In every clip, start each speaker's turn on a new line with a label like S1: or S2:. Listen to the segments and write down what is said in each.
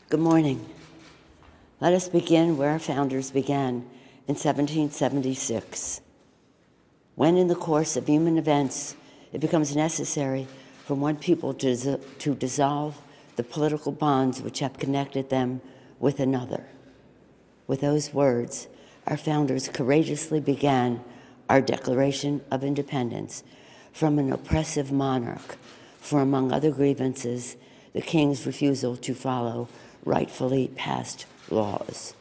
S1: Good morning. Let us begin where our founders began in 1776, when in the course of human events it becomes necessary for one people to dissolve the political bonds which have connected them with another. With those words, our founders courageously began our Declaration of Independence from an oppressive monarch for, among other grievances, the king's refusal to follow rightfully passed laws.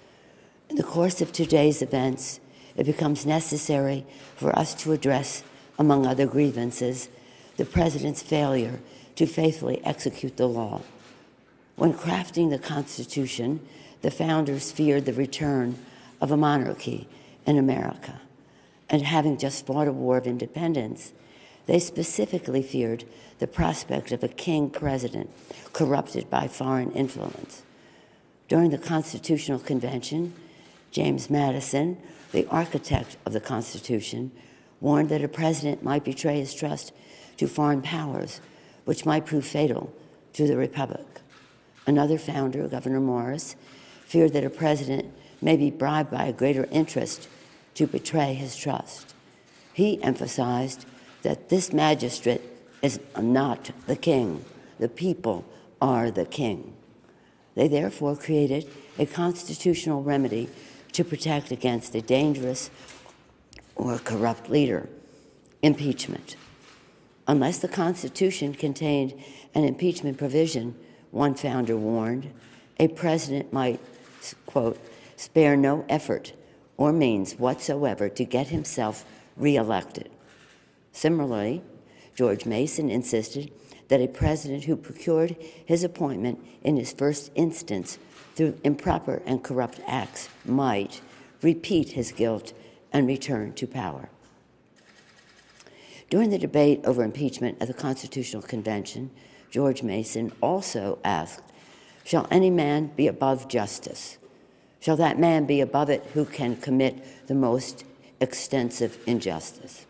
S1: In the course of today's events, it becomes necessary for us to address, among other grievances, the President's failure to faithfully execute the law. When crafting the Constitution, the founders feared the return of a monarchy in America. And having just fought a war of independence, they specifically feared the prospect of a king president corrupted by foreign influence. During the Constitutional Convention, James Madison, the architect of the Constitution, warned that a president might betray his trust to foreign powers, which might prove fatal to the Republic. Another founder, Governor Morris, feared that a president may be bribed by a greater interest to betray his trust. He emphasized that this magistrate is not the king. The people are the king. They therefore created a constitutional remedy to protect against a dangerous or corrupt leader: impeachment. Unless the Constitution contained an impeachment provision, one founder warned, a president might, quote, spare no effort or means whatsoever to get himself reelected. Similarly, George Mason insisted that a president who procured his appointment in his first instance through improper and corrupt acts might repeat his guilt and return to power. During the debate over impeachment at the Constitutional Convention, George Mason also asked, "Shall any man be above justice? Shall that man be above it who can commit the most extensive injustice?"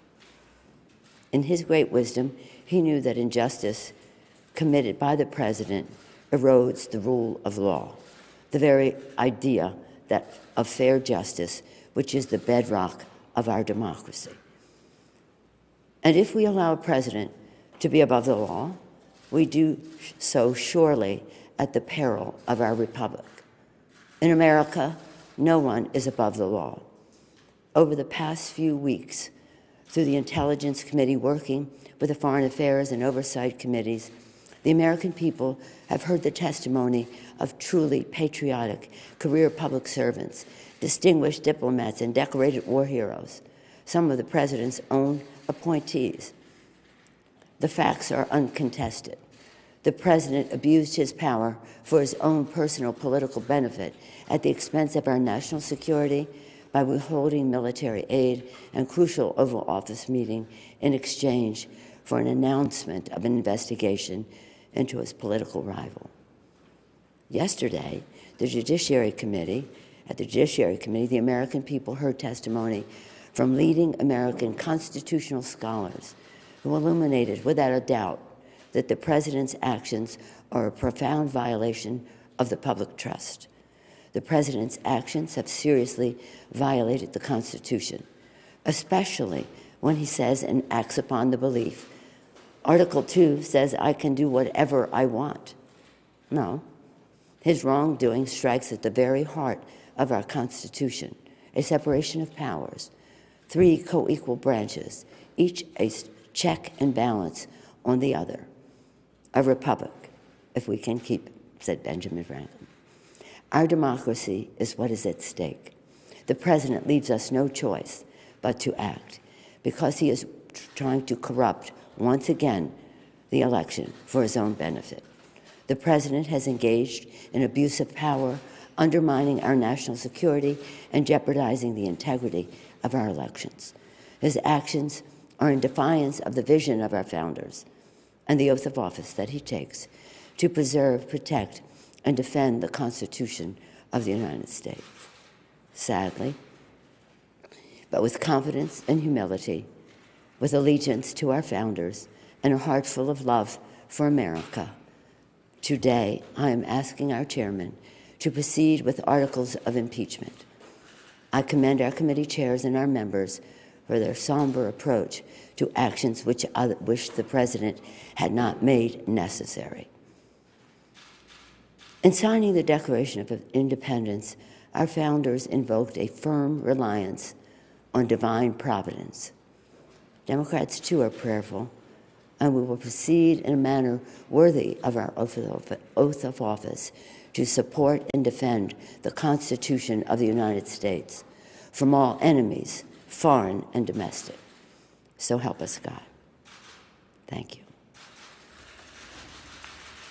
S1: In his great wisdom, he knew that injustice committed by the president erodes the rule of law, the very idea of fair justice, which is the bedrock of our democracy. And if we allow a president to be above the law, we do so surely at the peril of our republic. In America, no one is above the law. Over the past few weeks, through the Intelligence Committee working with the Foreign Affairs and Oversight Committees, the American people have heard the testimony of truly patriotic career public servants, distinguished diplomats, and decorated war heroes, some of the president's own appointees. The facts are uncontested. The president abused his power for his own personal political benefit at the expense of our national security by withholding military aid and crucial Oval Office meeting in exchange for an announcement of an investigation into his political rival. Yesterday, at the Judiciary Committee, the American people heard testimony from leading American constitutional scholars who illuminated without a doubt that the president's actions are a profound violation of the public trust. The president's actions have seriously violated the Constitution, especially when he says and acts upon the belief. Article 2 says, "I can do whatever I want." No. His wrongdoing strikes at the very heart of our Constitution, a separation of powers, 3 co-equal branches, each a check and balance on the other. A republic, if we can keep it, said Benjamin Franklin. Our democracy is what is at stake. The president leaves us no choice but to act, because he is trying to corrupt, once again, the election for his own benefit. The president has engaged in abuse of power, undermining our national security and jeopardizing the integrity of our elections. His actions are in defiance of the vision of our founders and the oath of office that he takes to preserve, protect, and defend the Constitution of the United States. Sadly, but with confidence and humility, with allegiance to our founders and a heart full of love for America, Today, I am asking our chairman to proceed with articles of impeachment. I commend our committee chairs and our members for their somber approach to actions which the president had not made necessary. In signing the Declaration of Independence, our founders invoked a firm reliance on divine providence. Democrats, too, are prayerful, and we will proceed in a manner worthy of our oath of office to support and defend the Constitution of the United States from all enemies, foreign and domestic. So help us God. Thank you.